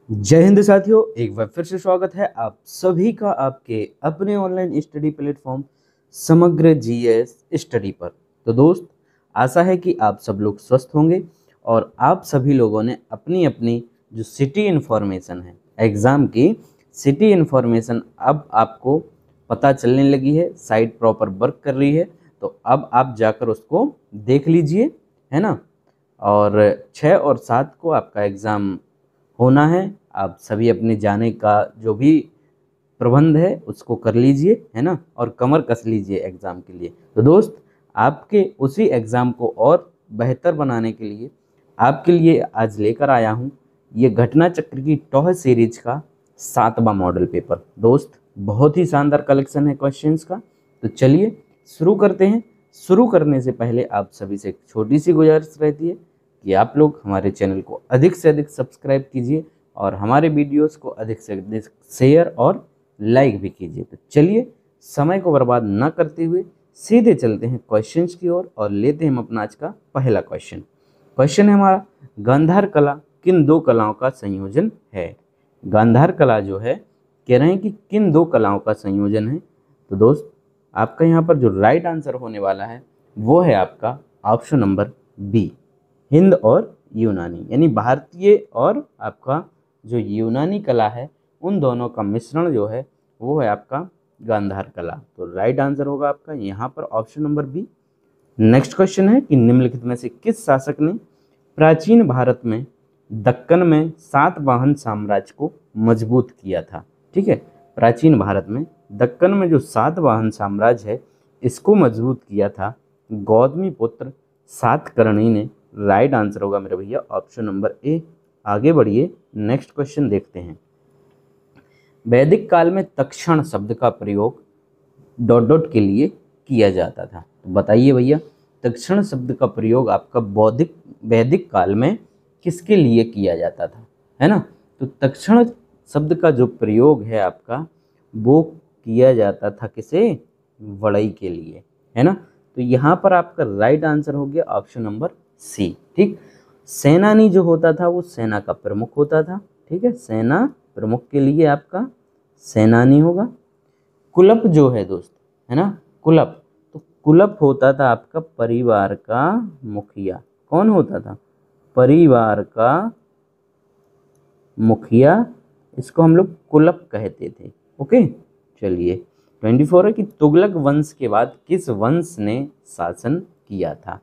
जय हिंद साथियों, एक बार फिर से स्वागत है आप सभी का आपके अपने ऑनलाइन स्टडी प्लेटफॉर्म समग्र जीएस स्टडी पर। तो दोस्त, आशा है कि आप सब लोग स्वस्थ होंगे और आप सभी लोगों ने अपनी अपनी जो सिटी इन्फॉर्मेशन है, एग्ज़ाम की सिटी इन्फॉर्मेशन अब आपको पता चलने लगी है, साइट प्रॉपर वर्क कर रही है। तो अब आप जाकर उसको देख लीजिए, है ना। और 6 और 7 को आपका एग्ज़ाम होना है। आप सभी अपने जाने का जो भी प्रबंध है उसको कर लीजिए, है ना, और कमर कस लीजिए एग्ज़ाम के लिए। तो दोस्त, आपके उसी एग्ज़ाम को और बेहतर बनाने के लिए आपके लिए आज लेकर आया हूँ ये घटना चक्र की टॉह सीरीज का 7वां मॉडल पेपर। दोस्त, बहुत ही शानदार कलेक्शन है क्वेश्चंस का। तो चलिए शुरू करते हैं। शुरू करने से पहले आप सभी से एक छोटी सी गुजारिश रहती है कि आप लोग हमारे चैनल को अधिक से अधिक सब्सक्राइब कीजिए और हमारे वीडियोस को अधिक से अधिक शेयर और लाइक भी कीजिए। तो चलिए समय को बर्बाद न करते हुए सीधे चलते हैं क्वेश्चंस की ओर और लेते हैं हम अपना आज का पहला क्वेश्चन। क्वेश्चन है हमारा, गांधार कला किन दो कलाओं का संयोजन है। गांधार कला जो है, कह रहे हैं कि किन दो कलाओं का संयोजन है। तो दोस्त, आपका यहाँ पर जो राइट आंसर होने वाला है वो है आपका ऑप्शन नंबर बी, हिंद और यूनानी, यानी भारतीय और आपका जो यूनानी कला है उन दोनों का मिश्रण जो है वो है आपका गांधार कला। तो राइट आंसर होगा आपका यहाँ पर option number B. Next question है कि निम्नलिखित में से किस शासक ने प्राचीन भारत में दक्कन में सातवाहन साम्राज्य को मजबूत किया था। ठीक है, प्राचीन भारत में दक्कन में जो सातवाहन साम्राज्य है इसको मजबूत किया था गौतमी पुत्र सातकर्णी ने। राइट आंसर होगा मेरे भैया ऑप्शन नंबर ए। आगे बढ़िए, नेक्स्ट क्वेश्चन देखते हैं। वैदिक काल में तक्षण शब्द का प्रयोग डॉट डॉट के लिए किया जाता था। तो बताइए भैया, तक्षण शब्द का प्रयोग आपका वैदिक काल में किसके लिए किया जाता था, है ना। तो तक्षण शब्द का जो प्रयोग है आपका वो किया जाता था किसे, वड़ई के लिए, है ना। तो यहाँ पर आपका राइट आंसर हो गया ऑप्शन नंबर सी। ठीक, सेनानी जो होता था वो सेना का प्रमुख होता था। ठीक है, सेना प्रमुख के लिए आपका सेनानी होगा। कुलप जो है दोस्त, है ना, कुलप, तो कुलप होता था आपका परिवार का मुखिया। कौन होता था, परिवार का मुखिया, इसको हम लोग कुलप कहते थे। ओके, चलिए 24 है कि तुगलक वंश के बाद किस वंश ने शासन किया था।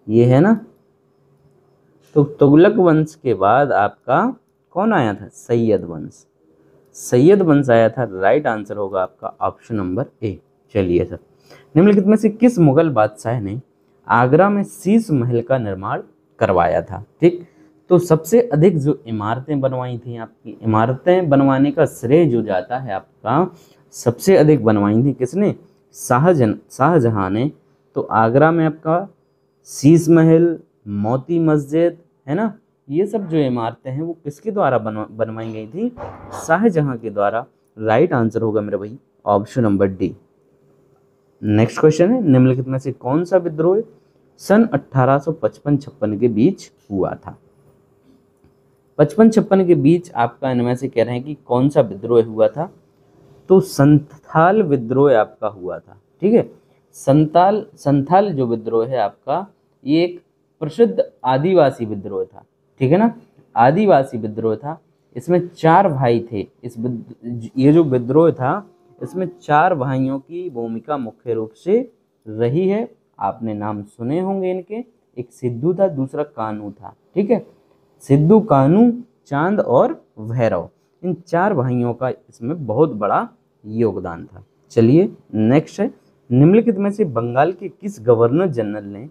ये है ना, तो तुगलक वंश के बाद आपका कौन आया था, सैयद वंश। सैयद वंश आया था। राइट आंसर होगा आपका ऑप्शन नंबर ए। चलिए सर, निम्नलिखित में से किस मुगल बादशाह ने आगरा में शीश महल का निर्माण करवाया था। ठीक, तो सबसे अधिक जो इमारतें बनवाई थी, आपकी इमारतें बनवाने का श्रेय जो जाता है आपका, सबसे अधिक बनवाई थी किसने, शाहजहां ने। तो आगरा में आपका शीश महल, मोती मस्जिद, है ना, ये सब जो इमारतें हैं वो किसके द्वारा बनवाई गई थी, शाहजहां के द्वारा। राइट आंसर होगा मेरे भाई option number D. Next question है, निम्नलिखित में से कौन सा विद्रोह सन 1855-56 के बीच हुआ था। 55-56 के बीच आपका इनमें से कह रहे हैं कि कौन सा विद्रोह हुआ था। तो संथाल विद्रोह आपका हुआ था। ठीक है, संथाल जो विद्रोह है आपका, ये एक प्रसिद्ध आदिवासी विद्रोह था। ठीक है ना, आदिवासी विद्रोह था। इसमें 4 भाई थे। ये जो विद्रोह था इसमें 4 भाइयों की भूमिका मुख्य रूप से रही है। आपने नाम सुने होंगे इनके, एक सिद्धू था, दूसरा कानू था। ठीक है, सिद्धू, कानू, चांद और भैरव, इन 4 भाइयों का इसमें बहुत बड़ा योगदान था। चलिए नेक्स्ट है, निम्नलिखित में से बंगाल के किस गवर्नर जनरल ने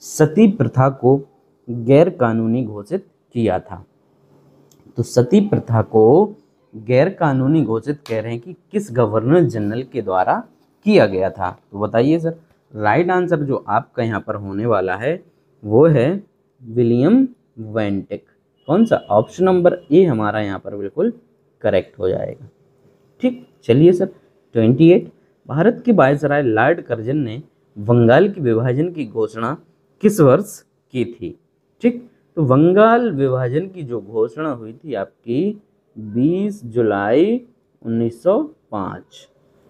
सती प्रथा को गैर कानूनी घोषित किया था। तो सती प्रथा को गैर कानूनी घोषित कह रहे हैं कि किस गवर्नर जनरल के द्वारा किया गया था। तो बताइए सर, राइट आंसर जो आपका यहाँ पर होने वाला है वो है विलियम वेंटिक। कौन सा, ऑप्शन नंबर ए हमारा यहाँ पर बिल्कुल करेक्ट हो जाएगा। ठीक, चलिए सर 28, भारत के वायसराय लॉर्ड कर्जन ने बंगाल के विभाजन की घोषणा किस वर्ष की थी? ठीक, तो बंगाल विभाजन की जो घोषणा हुई थी आपकी 20 जुलाई 1905,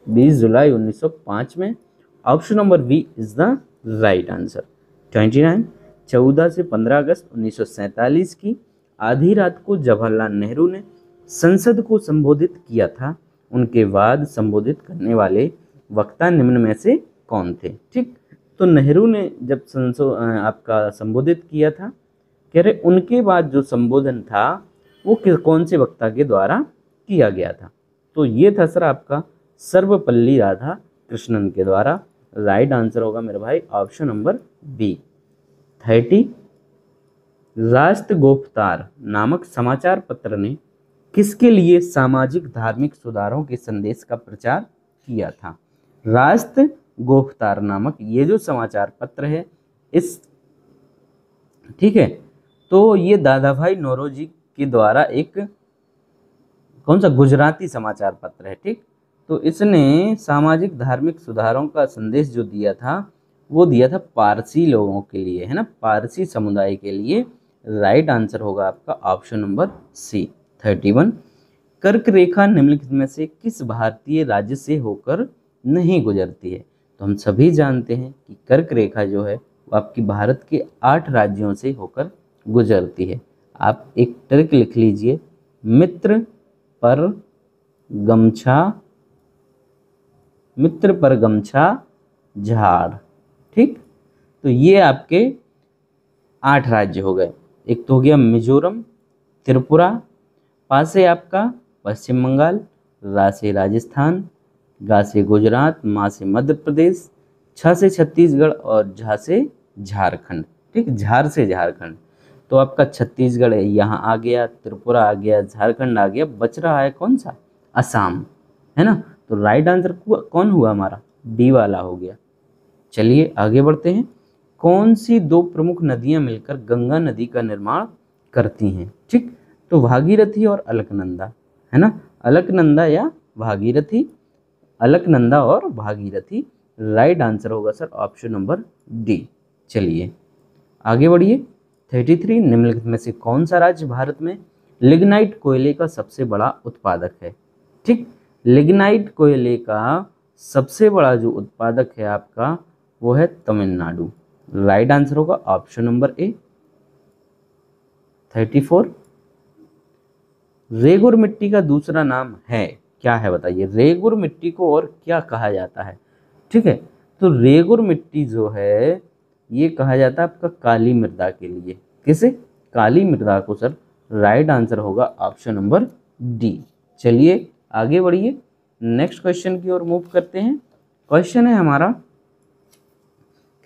20 जुलाई 1905 में। Option number B is the right answer. 29, 14 से 15 अगस्त 1947 की आधी रात को जवाहरलाल नेहरू ने संसद को संबोधित किया था। उनके बाद संबोधित करने वाले वक्ता निम्न में से कौन थे? ठीक, तो नेहरू ने जब आपका संबोधित किया था, कह रहे उनके बाद जो संबोधन था वो कौन से वक्ता के द्वारा किया गया था? तो ये था सर आपका सर्वपल्ली राधा कृष्णन के द्वारा। राइट आंसर होगा मेरे भाई ऑप्शन नंबर बी। 30, राष्ट्रगोपतार नामक समाचार पत्र ने किसके लिए सामाजिक धार्मिक सुधारों के संदेश का प्रचार किया था? राष्ट्रगोपतार नामक ये जो समाचार पत्र है, इस ठीक है, तो ये दादा भाई नौरोजी के द्वारा एक कौन सा गुजराती समाचार पत्र है। ठीक, तो इसने सामाजिक धार्मिक सुधारों का संदेश जो दिया था वो दिया था पारसी लोगों के लिए, है ना, पारसी समुदाय के लिए। राइट आंसर होगा आपका ऑप्शन नंबर सी। 31, कर्क रेखा निम्नलिखित में से किस भारतीय राज्य से होकर नहीं गुजरती है? तो हम सभी जानते हैं कि कर्क रेखा जो है वो आपकी भारत के 8 राज्यों से होकर गुजरती है। आप एक ट्रिक लिख लीजिए, मित्र पर गमछा झाड़। ठीक, तो ये आपके 8 राज्य हो गए। एक तो हो गया मिजोरम, त्रिपुरा, पास से आपका पश्चिम बंगाल, रा से राजस्थान, गा से गुजरात, मा से मध्य प्रदेश, छ से छत्तीसगढ़ और झा से झारखंड। ठीक, झार से झारखंड। तो आपका छत्तीसगढ़ यहाँ आ गया, त्रिपुरा आ गया, झारखंड आ गया, बच रहा है कौन सा? असम, है ना। तो राइट आंसर कौन हुआ हमारा? डी वाला हो गया। चलिए आगे बढ़ते हैं। कौन सी 2 प्रमुख नदियां मिलकर गंगा नदी का निर्माण करती हैं? ठीक, तो भागीरथी और अलकनंदा, है ना, अलकनंदा या भागीरथी, अलकनंदा और भागीरथी। राइट आंसर होगा सर ऑप्शन नंबर डी। चलिए आगे बढ़िए। 33, निम्नलिखित में से कौन सा राज्य भारत में लिग्नाइट कोयले का सबसे बड़ा उत्पादक है? ठीक, लिग्नाइट कोयले का सबसे बड़ा जो उत्पादक है आपका वो है तमिलनाडु। राइट आंसर होगा ऑप्शन नंबर ए। 34, रेगुर मिट्टी का दूसरा नाम है, क्या है बताइए? रेगुर मिट्टी को और क्या कहा जाता है? ठीक है, तो रेगुर मिट्टी जो है ये कहा जाता है आपका काली मृदा के लिए। किसे? काली मृदा को सर। राइट आंसर होगा ऑप्शन नंबर डी। चलिए आगे बढ़िए, नेक्स्ट क्वेश्चन की ओर मूव करते हैं। क्वेश्चन है हमारा,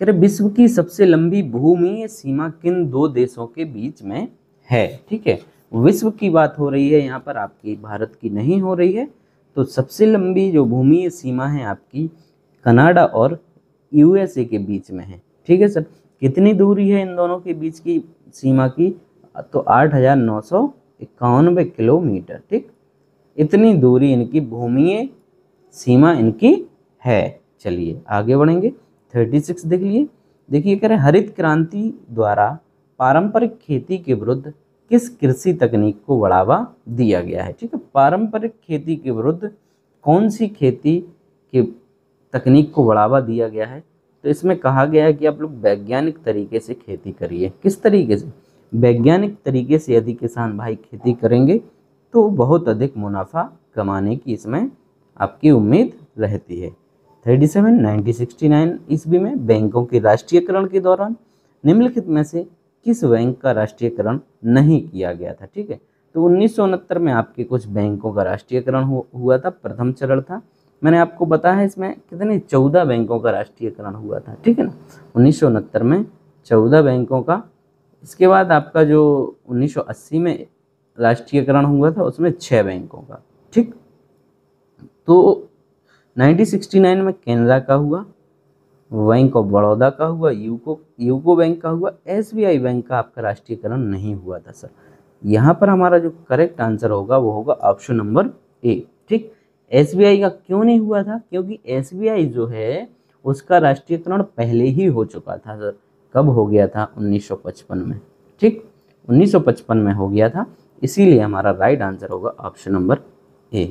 कह रहे विश्व की सबसे लंबी भूमि सीमा किन 2 देशों के बीच में है? ठीक है, विश्व की बात हो रही है यहाँ पर, आपकी भारत की नहीं हो रही है। तो सबसे लंबी जो भूमि सीमा है आपकी कनाडा और यूएसए के बीच में है। ठीक है सर, कितनी दूरी है इन दोनों के बीच की सीमा की? तो 8,991 किलोमीटर। ठीक, इतनी दूरी इनकी भूमि सीमा इनकी है। चलिए आगे बढ़ेंगे। 36 देख लिए, देखिए कह रहे हरित क्रांति द्वारा पारंपरिक खेती के विरुद्ध किस कृषि तकनीक को बढ़ावा दिया गया है? ठीक है, पारंपरिक खेती के विरुद्ध कौन सी खेती के तकनीक को बढ़ावा दिया गया है? तो इसमें कहा गया है कि आप लोग वैज्ञानिक तरीके से खेती करिए। किस तरीके से? वैज्ञानिक तरीके से यदि किसान भाई खेती करेंगे तो बहुत अधिक मुनाफा कमाने की इसमें आपकी उम्मीद रहती है। 37, 1969 ईस्वी में बैंकों के राष्ट्रीयकरण के दौरान निम्नलिखित में से किस बैंक का राष्ट्रीयकरण नहीं किया गया था? ठीक है, तो 1969 में आपके कुछ बैंकों का राष्ट्रीयकरण हुआ था, प्रथम चरण था। मैंने आपको बताया इसमें कितने 14 बैंकों का राष्ट्रीयकरण हुआ था। ठीक है ना, 1969 में 14 बैंकों का। इसके बाद आपका जो 1980 में राष्ट्रीयकरण हुआ था उसमें 6 बैंकों का। ठीक, तो 1969 में कैनरा का हुआ, बैंक ऑफ बड़ौदा का हुआ, यूको बैंक का हुआ, एसबीआई बैंक का आपका राष्ट्रीयकरण नहीं हुआ था सर। यहाँ पर हमारा जो करेक्ट आंसर होगा वो होगा ऑप्शन नंबर ए। ठीक, एसबीआई का क्यों नहीं हुआ था? क्योंकि एसबीआई जो है उसका राष्ट्रीयकरण पहले ही हो चुका था सर। कब हो गया था? 1955 में। ठीक, 1955 में हो गया था, इसीलिए हमारा राइट आंसर होगा ऑप्शन नंबर ए।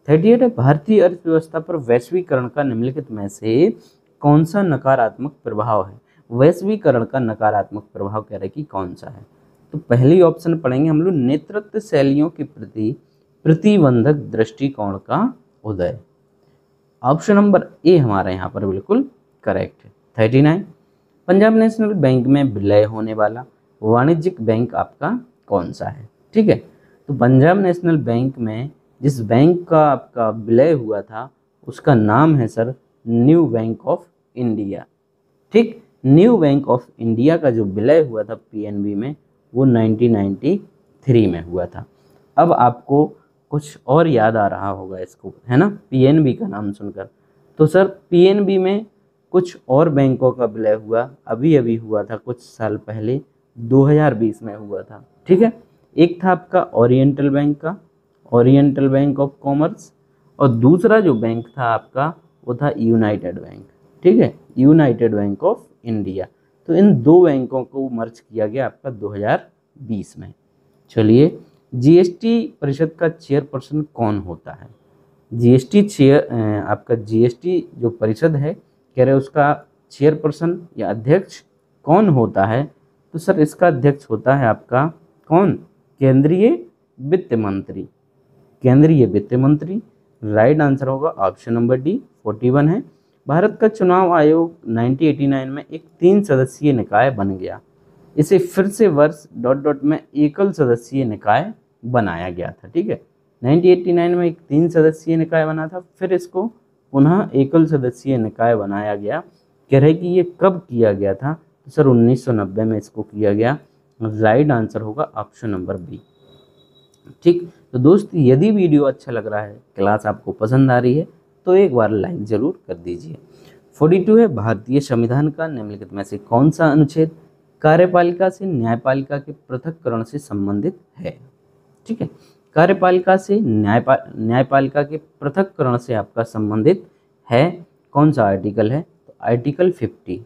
38 है, भारतीय अर्थव्यवस्था पर वैश्वीकरण का निम्नलिखित में से कौन सा नकारात्मक प्रभाव है? वैश्वीकरण का नकारात्मक प्रभाव कह रहे कि कौन सा है? तो पहली ऑप्शन पढ़ेंगे हम लोग, नेतृत्व शैलियों के प्रति प्रतिबंधक दृष्टिकोण का उदय। ऑप्शन नंबर ए हमारा यहाँ पर बिल्कुल करेक्ट है। 39, पंजाब नेशनल बैंक में विलय होने वाला वाणिज्यिक बैंक आपका कौन सा है? ठीक है, तो पंजाब नेशनल बैंक में जिस बैंक का आपका विलय हुआ था उसका नाम है sir new bank of India. ठीक, न्यू बैंक ऑफ इंडिया का जो विलय हुआ था पीएनबी में वो 1993 में हुआ था। अब आपको कुछ और याद आ रहा होगा इसको, है ना, पीएनबी का नाम सुनकर। तो सर पीएनबी में कुछ और बैंकों का विलय हुआ, अभी अभी हुआ था, कुछ साल पहले 2020 में हुआ था। ठीक है, एक था आपका ओरिएंटल बैंक का, ओरिएंटल बैंक ऑफ कॉमर्स, और दूसरा जो बैंक था आपका वो था यूनाइटेड बैंक। ठीक है, यूनाइटेड बैंक ऑफ इंडिया। तो इन दो बैंकों को मर्ज किया गया आपका 2020 में। चलिए, जीएसटी परिषद का चेयरपर्सन कौन होता है? जीएसटी आपका जीएसटी जो परिषद है कह रहे उसका चेयरपर्सन या अध्यक्ष कौन होता है? तो सर इसका अध्यक्ष होता है आपका कौन? केंद्रीय वित्त मंत्री। केंद्रीय वित्त मंत्री राइट आंसर होगा ऑप्शन नंबर डी। 41 है, भारत का चुनाव आयोग 1989 में एक 3 सदस्यीय निकाय बन गया, इसे फिर से वर्ष ... में एकल सदस्यीय निकाय बनाया गया था। ठीक है, 1989 में एक 3 सदस्यीय निकाय बना था, फिर इसको पुनः एकल सदस्यीय निकाय बनाया गया। कह रहे कि ये कब किया गया था? तो सर 1990 में इसको किया गया। राइट आंसर होगा ऑप्शन नंबर बी। ठीक, तो दोस्त यदि वीडियो अच्छा लग रहा है, क्लास आपको पसंद आ रही है तो एक बार लाइक जरूर कर दीजिए। 42 है, भारतीय संविधान का निम्नलिखित में से कौन सा अनुच्छेद कार्यपालिका से न्यायपालिका के पृथक्करण से संबंधित है? ठीक है, कार्यपालिका से न्यायपालिका के पृथक्करण से आपका संबंधित है, कौन सा आर्टिकल है? तो आर्टिकल 50,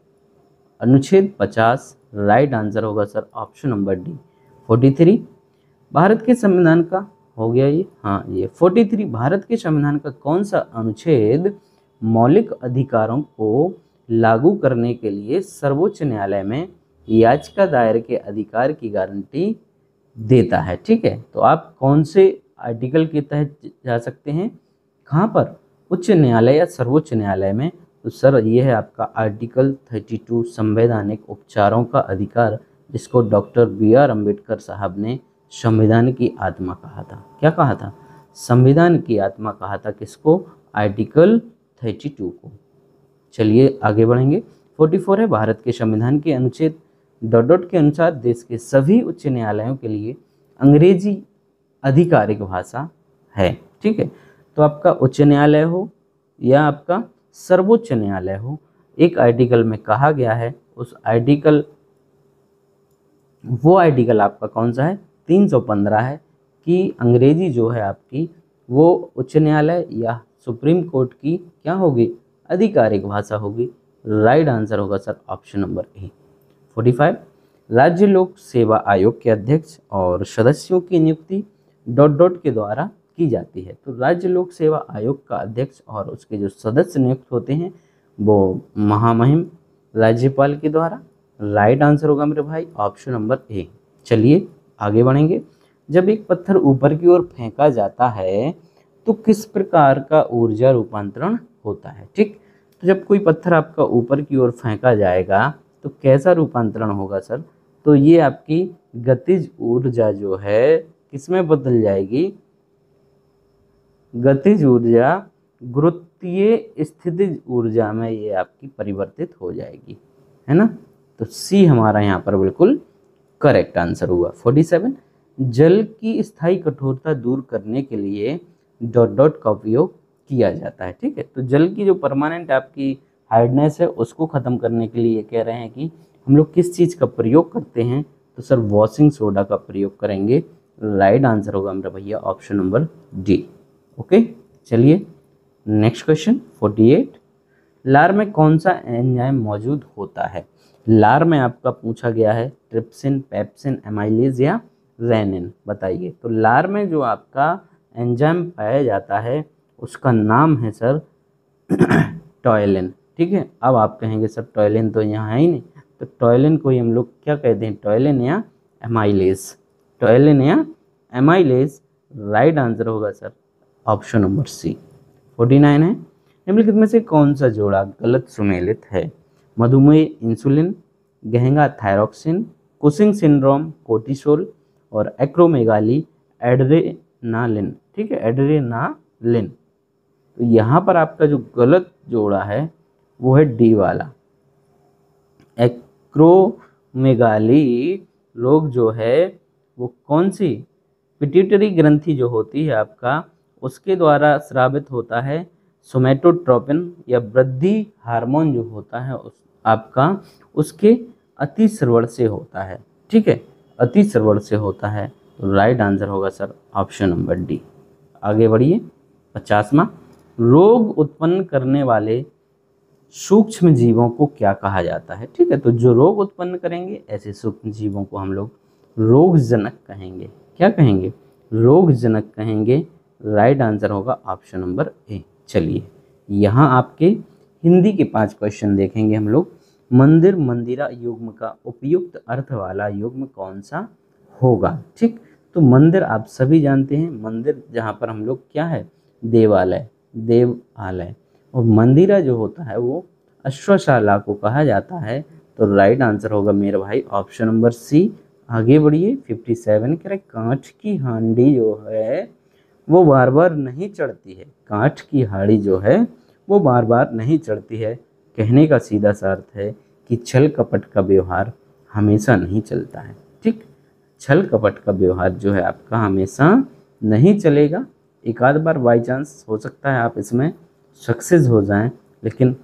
अनुच्छेद 50 राइट आंसर होगा sir option number D. 43, Bharat के संविधान का हो गया ये, हाँ ये 43, भारत के संविधान का कौन सा अनुच्छेद मौलिक अधिकारों को लागू करने के लिए सर्वोच्च न्यायालय में याचिका दायर के अधिकार की गारंटी देता है? ठीक है, तो आप कौन से आर्टिकल के तहत जा सकते हैं, कहाँ पर? उच्च न्यायालय या सर्वोच्च न्यायालय में। तो सर ये है आपका आर्टिकल 32 संवैधानिक उपचारों का अधिकार, जिसको डॉक्टर BR अम्बेडकर साहब ने संविधान की आत्मा कहा था। क्या कहा था? संविधान की आत्मा कहा था। किसको? आर्टिकल 32 को। चलिए आगे बढ़ेंगे। 44 है, भारत के संविधान के अनुच्छेद ... के अनुसार देश के सभी उच्च न्यायालयों के लिए अंग्रेजी आधिकारिक भाषा है। ठीक है, तो आपका उच्च न्यायालय हो या आपका सर्वोच्च न्यायालय हो, एक आर्टिकल में कहा गया है, उस आर्टिकल वो आर्टिकल आपका कौन सा है? 315 है कि अंग्रेजी जो है आपकी वो उच्च न्यायालय या सुप्रीम कोर्ट की क्या होगी? आधिकारिक भाषा होगी। राइट आंसर होगा सर ऑप्शन नंबर ए। 45, राज्य लोक सेवा आयोग के अध्यक्ष और सदस्यों की नियुक्ति ... के द्वारा की जाती है। तो राज्य लोक सेवा आयोग का अध्यक्ष और उसके जो सदस्य नियुक्त होते हैं वो महामहिम राज्यपाल के द्वारा। राइट आंसर होगा मेरे भाई ऑप्शन नंबर ए। चलिए आगे बढ़ेंगे। जब एक पत्थर ऊपर की ओर फेंका जाता है तो किस प्रकार का ऊर्जा रूपांतरण होता है? ठीक, तो जब कोई पत्थर आपका ऊपर की ओर फेंका जाएगा तो कैसा रूपांतरण होगा सर? तो ये आपकी गतिज ऊर्जा जो है किसमें बदल जाएगी? गतिज ऊर्जा गुरुत्वीय स्थितिज ऊर्जा में ये आपकी परिवर्तित हो जाएगी, है ना। तो सी हमारा यहाँ पर बिल्कुल करेक्ट आंसर हुआ। 47, जल की स्थायी कठोरता दूर करने के लिए ... का उपयोग किया जाता है। ठीक है, तो जल की जो परमानेंट आपकी हार्डनेस है उसको ख़त्म करने के लिए कह रहे हैं कि हम लोग किस चीज़ का प्रयोग करते हैं? तो सर वॉशिंग सोडा का प्रयोग करेंगे। राइट आंसर होगा मेरा भैया ऑप्शन नंबर डी। ओके, चलिए नेक्स्ट क्वेश्चन 48, लार में कौन सा एंजाइम मौजूद होता है? लार में आपका पूछा गया है ट्रिप्सिन, पेप्सिन, एमाइलेज या रेनिन, बताइए। तो लार में जो आपका एंजाइम पाया जाता है उसका नाम है सर टॉयलिन। ठीक है, अब आप कहेंगे सर टॉयलिन तो यहाँ है ही नहीं, तो टॉयलिन को ही हम लोग क्या कहते हैं, टॉयलिन या एमाइलेज। टॉयलिन या एमाइलेज राइट आंसर होगा सर ऑप्शन नंबर सी। 49 है, निम्नलिखित में से कौन सा जोड़ा गलत सुमेलित है? मधुमेह इंसुलिन, गहंगा थायरॉक्सिन, कुशिंग सिंड्रोम कोर्टिसोल और एक्रोमेगाली एड्रेनालिन। ठीक है, एड्रेनालिन। तो यहाँ पर आपका जो गलत जोड़ा है वो है डी वाला। एक्रोमेगाली रोग जो है वो कौन सी, पिट्यूटरी ग्रंथि जो होती है आपका उसके द्वारा स्रावित होता है। सोमेटोट्रोपिन या वृद्धि हार्मोन जो होता है उस आपका उसके अतिस्रवण से होता है। ठीक है, अतिस्रवण से होता है। तो राइट आंसर होगा सर ऑप्शन नंबर डी। आगे बढ़िए। 50वां, रोग उत्पन्न करने वाले सूक्ष्म जीवों को क्या कहा जाता है? ठीक है, तो जो रोग उत्पन्न करेंगे ऐसे सूक्ष्म जीवों को हम लोग रोगजनक कहेंगे। क्या कहेंगे? रोगजनक कहेंगे। राइट आंसर होगा ऑप्शन नंबर ए। चलिए, यहाँ आपके हिंदी के 5 क्वेश्चन देखेंगे हम लोग। मंदिर मंदिरा युग्म का उपयुक्त अर्थ वाला युग्म कौन सा होगा? ठीक, तो मंदिर आप सभी जानते हैं, मंदिर जहाँ पर हम लोग क्या है, देवालय, देवालय। और मंदिरा जो होता है वो अश्वशाला को कहा जाता है। तो राइट आंसर होगा मेरे भाई ऑप्शन नंबर सी। आगे बढ़िए। 57 कह रहे कांच की हांडी जो है वो बार बार नहीं चढ़ती है। कांच की हांडी जो है वो बार बार नहीं चढ़ती है। कहने का सीधा सा अर्थ है कि छल कपट का व्यवहार हमेशा नहीं चलता है। ठीक, छल कपट का व्यवहार जो है आपका हमेशा नहीं चलेगा। एक आध बार बाई चांस हो सकता है आप इसमें सक्सेस हो जाएं, लेकिन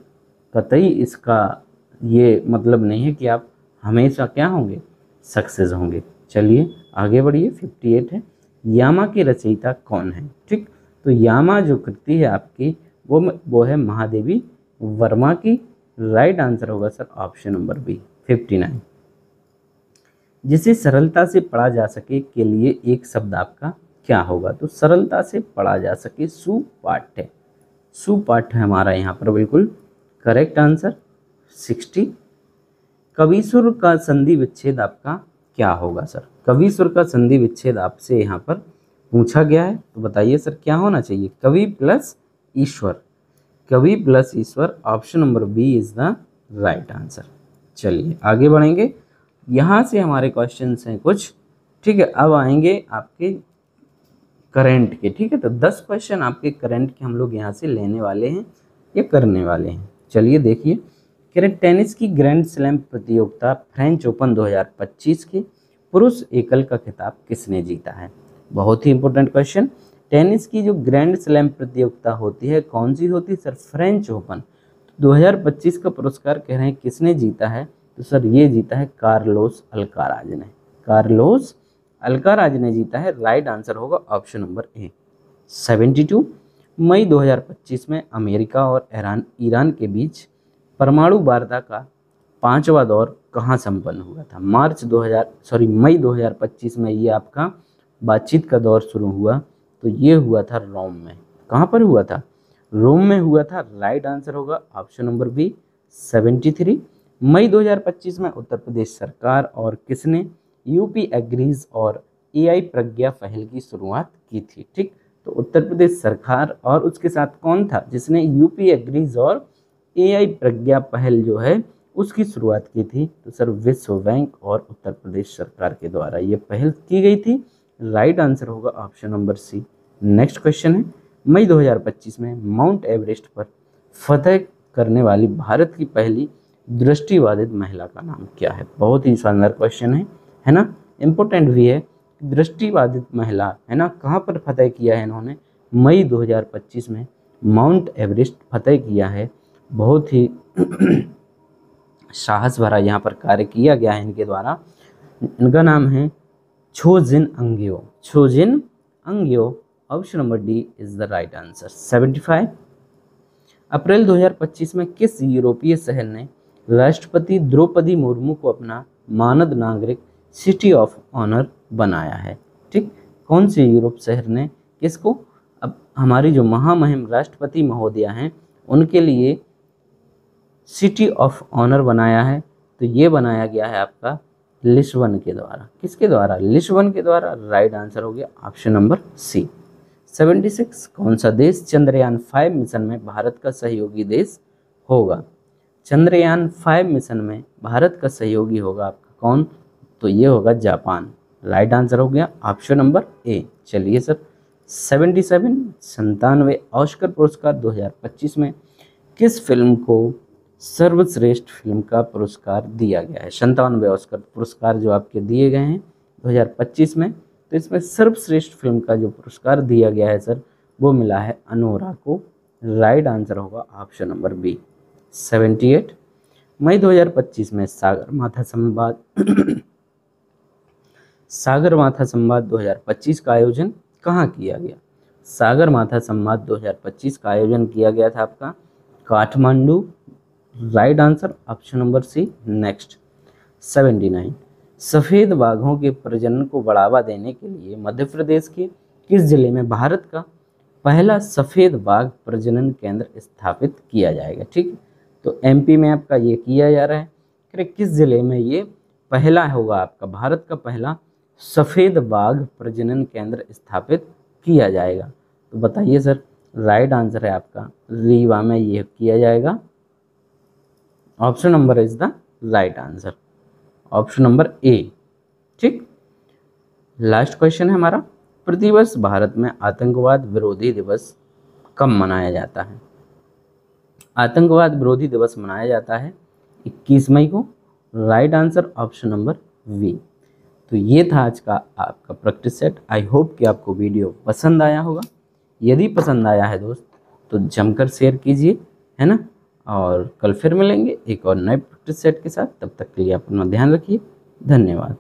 कतई इसका ये मतलब नहीं है कि आप हमेशा क्या होंगे, सक्सेस होंगे। चलिए आगे बढ़िए। 58 है, यामा के रचयिता कौन है? ठीक, तो यामा जो कृति है आपकी वो है महादेवी वर्मा की। राइट आंसर होगा सर ऑप्शन नंबर बी। 59, जिसे सरलता से पढ़ा जा सके के लिए एक शब्द आपका क्या होगा? तो सरलता से पढ़ा जा सके सुपाठ्य। सुपाठ्य हमारा यहाँ पर बिल्कुल करेक्ट आंसर। 60, कविसुर का संधि विच्छेद आपका क्या होगा सर? कविसुर का संधि विच्छेद आपसे यहाँ पर पूछा गया है, तो बताइए सर क्या होना चाहिए? कवि प्लस ईश्वर। कवि प्लस ईश्वर, option number B is the right answer. चलिए आगे बढ़ेंगे। यहाँ से हमारे क्वेश्चंस हैं कुछ। ठीक है, अब आएंगे आपके करंट के। ठीक है, तो 10 क्वेश्चन आपके करंट के हम लोग यहाँ से लेने वाले हैं या करने वाले हैं। चलिए देखिए, टेनिस की ग्रैंड स्लैम प्रतियोगिता फ्रेंच ओपन 2025 के पुरुष एकल का खिताब किसने जीता है? बहुत ही इंपॉर्टेंट क्वेश्चन। टेनिस की जो ग्रैंड स्लैम प्रतियोगिता होती है कौन सी होती है सर? French open. 2025 का पुरस्कार कह रहे हैं किसने जीता है? तो सर ये जीता है कार्लोस अल्काराज ने। कार्लोस अल्काराज ने जीता है। राइट आंसर होगा ऑप्शन नंबर ए। 72, मई 2025 में अमेरिका और ईरान के बीच परमाणु वार्ता का 5वां दौर कहाँ संपन्न हुआ था? मई 2025 में ये आपका बातचीत का दौर शुरू हुआ, तो ये हुआ था रोम में। कहाँ पर हुआ था? रोम में हुआ था। राइट आंसर होगा ऑप्शन नंबर बी। 73, मई 2025 में उत्तर प्रदेश सरकार और किसने यूपी एग्रीज और एआई प्रज्ञा पहल की शुरुआत की थी? ठीक, तो उत्तर प्रदेश सरकार और उसके साथ कौन था जिसने यूपी एग्रीज और एआई प्रज्ञा पहल जो है उसकी शुरुआत की थी? तो सर विश्व बैंक और उत्तर प्रदेश सरकार के द्वारा ये पहल की गई थी। राइट आंसर होगा option number C. Next question है, मई 2025 में माउंट एवरेस्ट पर फतह करने वाली भारत की पहली दृष्टिबाधित महिला का नाम क्या है? बहुत ही शानदार क्वेश्चन है ना, इम्पोर्टेंट भी है। दृष्टिबाधित महिला है ना, कहाँ पर फतह किया है इन्होंने? मई 2025 में माउंट एवरेस्ट फतह किया है। बहुत ही साहस भरा यहाँ पर कार्य किया गया है इनके द्वारा। इनका नाम है छो जिन अंग्यो। छो जिन अंग्यो, option number D is the right answer. 75, अप्रैल 2025 में किस यूरोपीय शहर ने राष्ट्रपति द्रौपदी मुर्मू को अपना मानद नागरिक सिटी ऑफ ऑनर बनाया है? ठीक, कौन से यूरोप शहर ने किसको, अब हमारी जो महामहिम राष्ट्रपति महोदया हैं उनके लिए सिटी ऑफ ऑनर बनाया है? तो ये बनाया गया है आपका लिस्बन के द्वारा। किसके द्वारा? लिस्बन के द्वारा। राइट आंसर हो गया ऑप्शन नंबर सी। 76 कौन सा देश चंद्रयान 5 मिशन में भारत का सहयोगी देश होगा? चंद्रयान 5 मिशन में भारत का सहयोगी होगा आपका कौन? तो ये होगा जापान। राइट आंसर हो गया ऑप्शन नंबर ए। चलिए सर, 97 ऑस्कर पुरस्कार 2025 में किस फिल्म को सर्वश्रेष्ठ फिल्म का पुरस्कार दिया गया है? 97 ऑस्कर पुरस्कार जो आपके दिए गए हैं 2025 में, तो इसमें सर्वश्रेष्ठ फिल्म का जो पुरस्कार दिया गया है सर वो मिला है अनोरा को। राइट आंसर होगा ऑप्शन नंबर बी। 78 मई 2025 में सागरमाथा संवाद सागरमाथा संवाद 2025 का आयोजन कहाँ किया गया? सागरमाथा संवाद 2025 का आयोजन किया गया था आपका Kathmandu. Right answer option number C. Next 79 सफ़ेद बाघों के प्रजनन को बढ़ावा देने के लिए मध्य प्रदेश के किस जिले में भारत का पहला सफ़ेद बाघ प्रजनन केंद्र स्थापित किया जाएगा? ठीक, तो एमपी में आपका ये किया जा रहा है। फिर किस जिले में ये पहला होगा आपका भारत का पहला सफ़ेद बाघ प्रजनन केंद्र स्थापित किया जाएगा? तो बताइए सर। राइट आंसर है आपका रीवा में ये किया जाएगा। Option number is the right answer, option number A. ठीक, लास्ट क्वेश्चन है हमारा, प्रतिवर्ष भारत में आतंकवाद विरोधी दिवस कब मनाया जाता है? आतंकवाद विरोधी दिवस मनाया जाता है 21 मई को। Right answer option number V. तो ये था आज का आपका प्रैक्टिस सेट। आई होप कि आपको वीडियो पसंद आया होगा। यदि पसंद आया है दोस्त तो जमकर शेयर कीजिए, है ना। और कल फिर मिलेंगे एक और नए प्रैक्टिस सेट के साथ। तब तक के लिए अपना ध्यान रखिए। धन्यवाद।